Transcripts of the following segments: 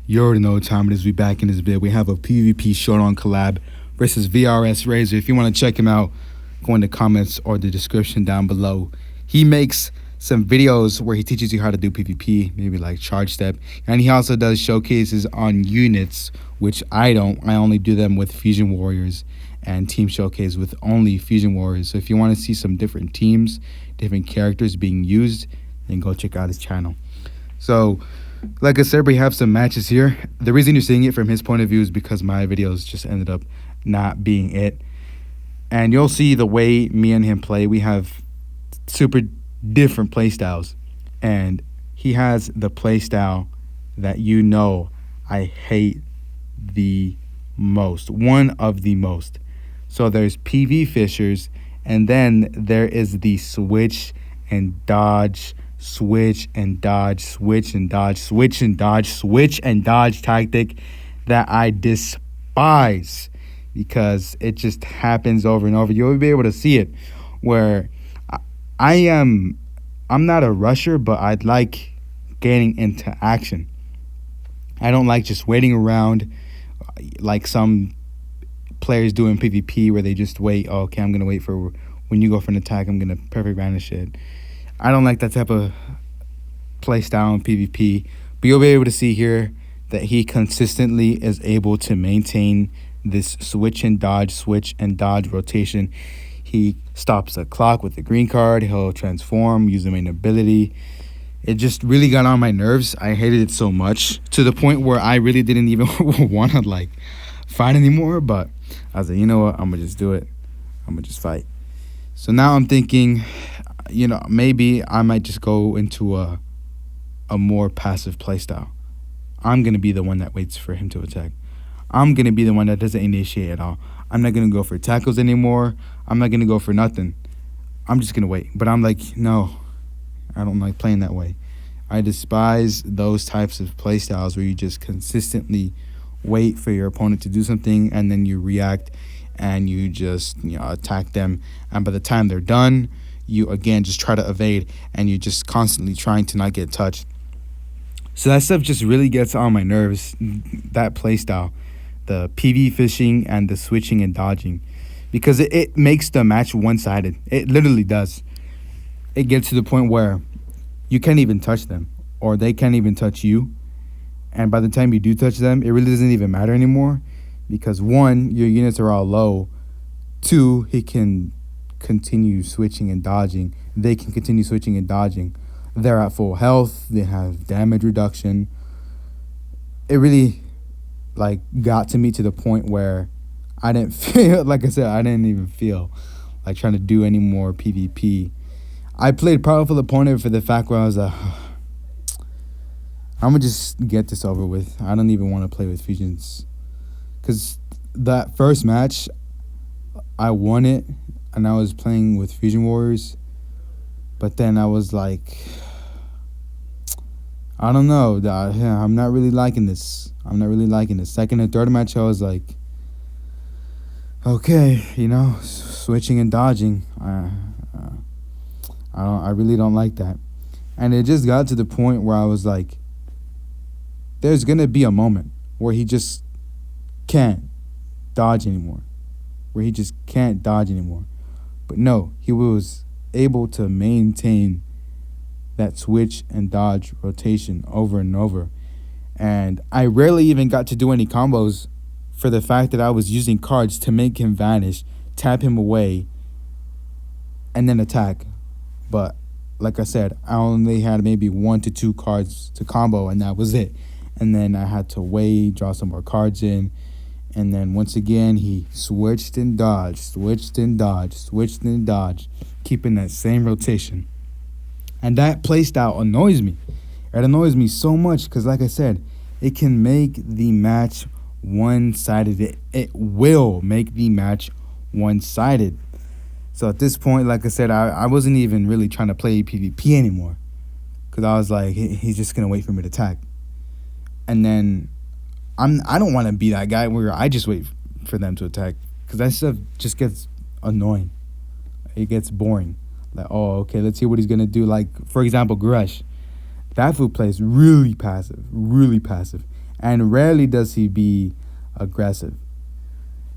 You already know what time it is. We back in this vid. We have a PvP Showdown collab versus VRSRAZOR. If you want to check him out, go in the comments or the description down below. He makes some videos where he teaches you how to do PvP, maybe like charge step. And he also does showcases on units, which I don't. I only do them with Fusion Warriors and team showcase with only Fusion Warriors. So if you want to see some different teams, different characters being used, then go check out his channel. So like I said, we have some matches here. The reason you're seeing it from his point of view is because my videos just ended up not being it. And you'll see the way me and him play. We have super different play styles. And he has the play style that you know I hate the most. One of the most. So there's PV Fishers, and then there is the switch and dodge, switch and dodge, switch and dodge, switch and dodge, switch and dodge tactic that I despise because it just happens over and over. You'll be able to see it where I'm not a rusher, but I'd like getting into action. I don't like just waiting around like some players do in PvP where they just wait. Oh, okay, I'm going to wait for when you go for an attack, I'm going to perfect vanish it. I don't like that type of play style in PvP, but you'll be able to see here that he consistently is able to maintain this switch and dodge rotation. He stops the clock with the green card. He'll transform, use the main ability. It just really got on my nerves. I hated it so much to the point where I really didn't even want to like fight anymore. But I was like, you know what? I'm going to just do it. I'm going to just fight. So now I'm thinking, you know, maybe I might just go into a more passive playstyle. I'm going to be the one that waits for him to attack. I'm going to be the one that doesn't initiate at all. I'm not going to go for tackles anymore. I'm not going to go for nothing. I'm just going to wait. But I'm like, no, I don't like playing that way. I despise those types of playstyles where you just consistently wait for your opponent to do something and then you react and you just, you know, attack them. And by the time they're done, you again just try to evade and you're just constantly trying to not get touched. So that stuff just really gets on my nerves, that playstyle, the PV fishing and the switching and dodging, because it makes the match one-sided. It literally does. It gets to the point where you can't even touch them or they can't even touch you. And by the time you do touch them, it really doesn't even matter anymore because one, your units are all low. Two, he can continue switching and dodging. They can continue switching and dodging. They're at full health. They have damage reduction. It really like got to me to the point where I didn't feel, like I said, I didn't even feel like trying to do any more PvP. I played Powerful Opponent for the fact where I was like, I'm going to just get this over with. I don't even want to play with Fusions. Because that first match, I won it, and I was playing with Fusion Warriors. But then I was like, I don't know. I'm not really liking this. I'm not really liking this. Second and third match, I was like, okay, you know, switching and dodging. I really don't like that. And it just got to the point where I was like, there's going to be a moment where he just can't dodge anymore. Where he just can't dodge anymore. But no, he was able to maintain that switch and dodge rotation over and over. And I rarely even got to do any combos for the fact that I was using cards to make him vanish, tap him away, and then attack. But like I said, I only had maybe 1 to 2 cards to combo, and that was it. And then I had to wait, draw some more cards in. And then once again, he switched and dodged, switched and dodged, switched and dodged, keeping that same rotation. And that playstyle annoys me. It annoys me so much because, like I said, it can make the match one-sided. It will make the match one-sided. So at this point, like I said, I wasn't even really trying to play PvP anymore because I was like, he's just going to wait for me to attack. And then I don't want to be that guy where I just wait for them to attack because that stuff just gets annoying. It gets boring. Like, oh, okay, let's see what he's going to do. Like, for example, Creshen. That food plays really passive. and rarely does he be aggressive.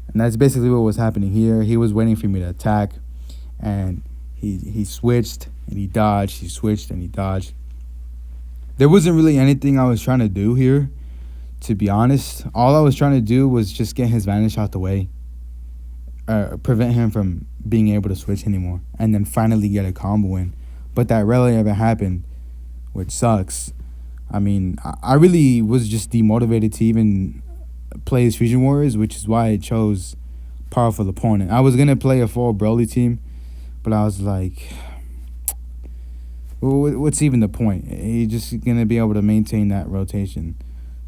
And that's basically what was happening here. He was waiting for me to attack, and he switched and he dodged. He switched and he dodged. There wasn't really anything I was trying to do here, to be honest. All I was trying to do was just get his vanish out the way, prevent him from being able to switch anymore, and then finally get a combo in. But that rarely ever happened, which sucks. I mean, I really was just demotivated to even play as Fusion Warriors, which is why I chose Powerful Opponent. I was going to play a full Broly team, but I was like, what's even the point? He's just going to be able to maintain that rotation.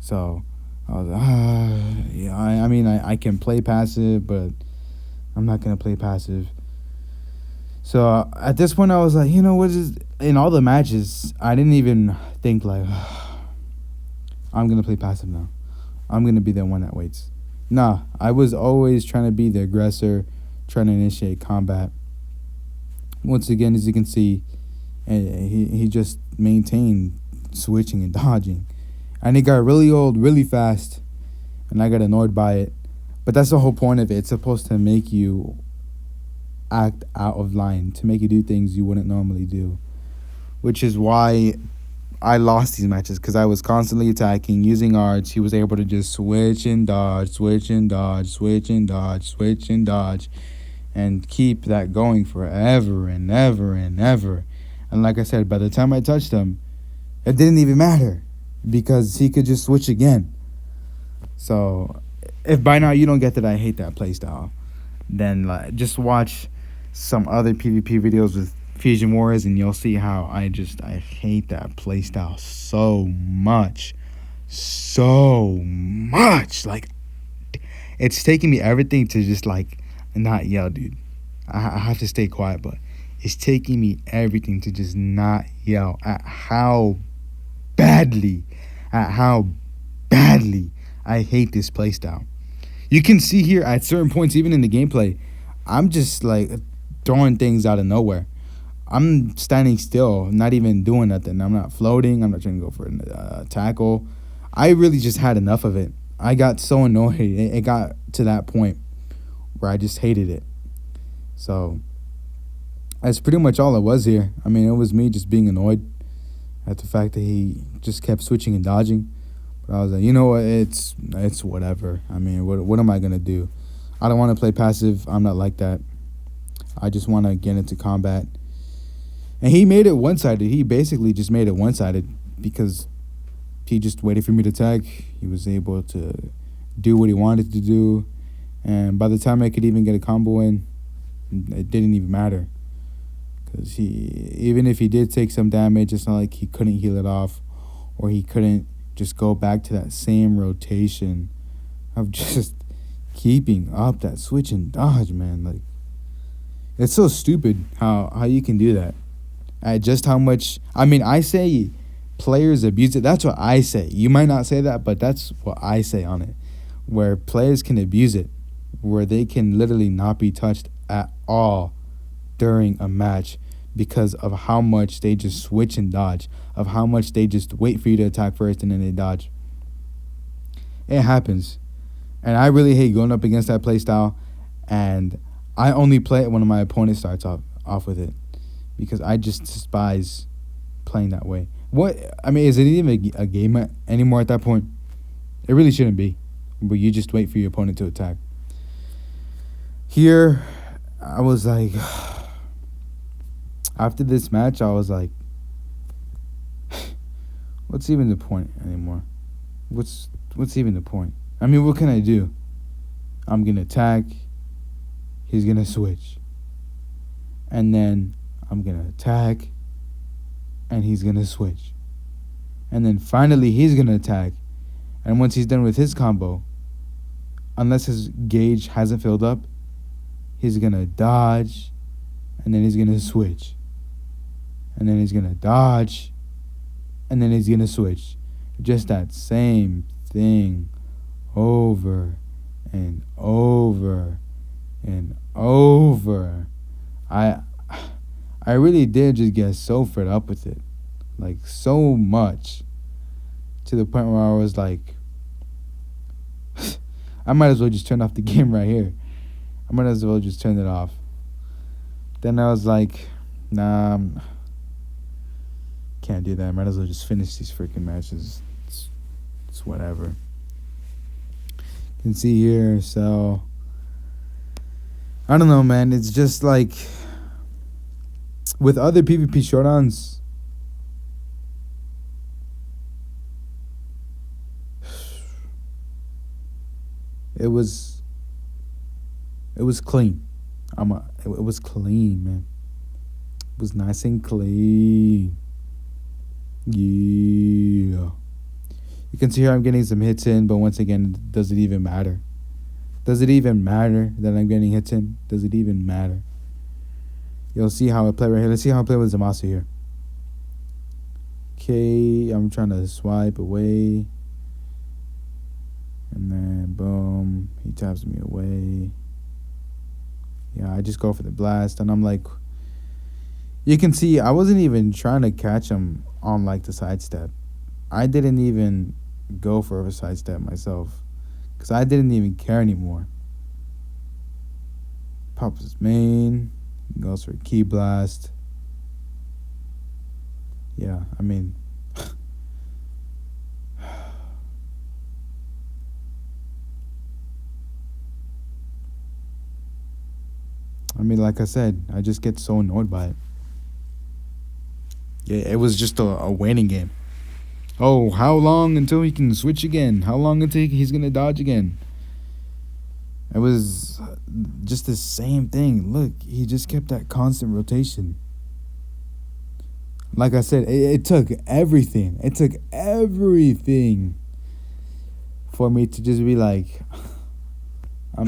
So I was like, yeah, I mean, I can play passive, but I'm not going to play passive. So at this point, I was like, you know what? In all the matches, I didn't even think like, I'm going to play passive now. I'm going to be the one that waits. Nah, I was always trying to be the aggressor, trying to initiate combat. Once again, as you can see, he just maintained switching and dodging. And it got really old really fast, and I got annoyed by it. But that's the whole point of it. It's supposed to make you act out of line, to make you do things you wouldn't normally do. Which is why I lost these matches, because I was constantly attacking, using arts. He was able to just switch and dodge, switch and dodge, switch and dodge, switch and dodge, and keep that going forever and ever and ever. And like I said, by the time I touched him, it didn't even matter, because he could just switch again. So if by now you don't get that I hate that playstyle, then just watch some other PvP videos with Fusion Warriors, and you'll see how I hate that playstyle so much. Like, it's taking me everything to just not yell, dude. I have to stay quiet, but it's taking me everything to just not yell at how badly I hate this playstyle. You can see here at certain points, even in the gameplay, I'm just throwing things out of nowhere. I'm standing still, not even doing nothing. I'm not floating. I'm not trying to go for a tackle. I really just had enough of it. I got so annoyed. It got to that point where I just hated it. So that's pretty much all it was here. I mean, it was me just being annoyed at the fact that he just kept switching and dodging. But I was like, you know what? It's whatever. I mean, what am I going to do? I don't want to play passive. I'm not like that. I just want to get into combat. And he made it one-sided. He basically just made it one-sided because he just waited for me to attack. He was able to do what he wanted to do. And by the time I could even get a combo in, it didn't even matter. Because even if he did take some damage, it's not like he couldn't heal it off, or he couldn't just go back to that same rotation of just keeping up that switch and dodge, man. It's so stupid how you can do that. At just how much, I mean, I say players abuse it. That's what I say. You might not say that, but that's what I say on it. Where players can abuse it, where they can literally not be touched at all during a match because of how much they just switch and dodge, of how much they just wait for you to attack first and then they dodge. It happens. And I really hate going up against that playstyle, and I only play it when my opponent starts off with it, because I just despise playing that way. Is it even a game anymore at that point? It really shouldn't be, but you just wait for your opponent to attack. Here, I was like, after this match, I was like, what's even the point anymore? What's even the point? I mean, what can I do? I'm going to attack. He's going to switch. And then I'm going to attack. And he's going to switch. And then finally, he's going to attack. And once he's done with his combo, unless his gauge hasn't filled up, he's going to dodge. And then he's going to switch. And then he's going to dodge. And then he's going to switch. Just that same thing over and over and over. I really did just get so fed up with it. So much. To the point where I was like, I might as well just turn off the game right here. I might as well just turn it off. Then I was like, nah, can't do that. I might as well just finish these freaking matches. It's whatever. You can see here, so I don't know, man. It's just like with other PvP showdowns, it was clean. It was clean, man. It was nice and clean. Yeah. You can see here I'm getting some hits in, but once again, does it even matter? Does it even matter that I'm getting hits in? Does it even matter? You'll see how I play right here. Let's see how I play with Zamasu here. Okay, I'm trying to swipe away. And then, boom, he taps me away. Yeah, I just go for the blast, and I'm like, you can see I wasn't even trying to catch him on like the sidestep. I didn't even go for a sidestep myself because I didn't even care anymore. Pops his main, goes for a key blast. Yeah, I mean, like I said, I just get so annoyed by it. Yeah, it was just a waiting game. Oh, how long until he can switch again? How long until he's going to dodge again? It was just the same thing. Look, he just kept that constant rotation. Like I said, it took everything. It took everything for me to just be like, I'm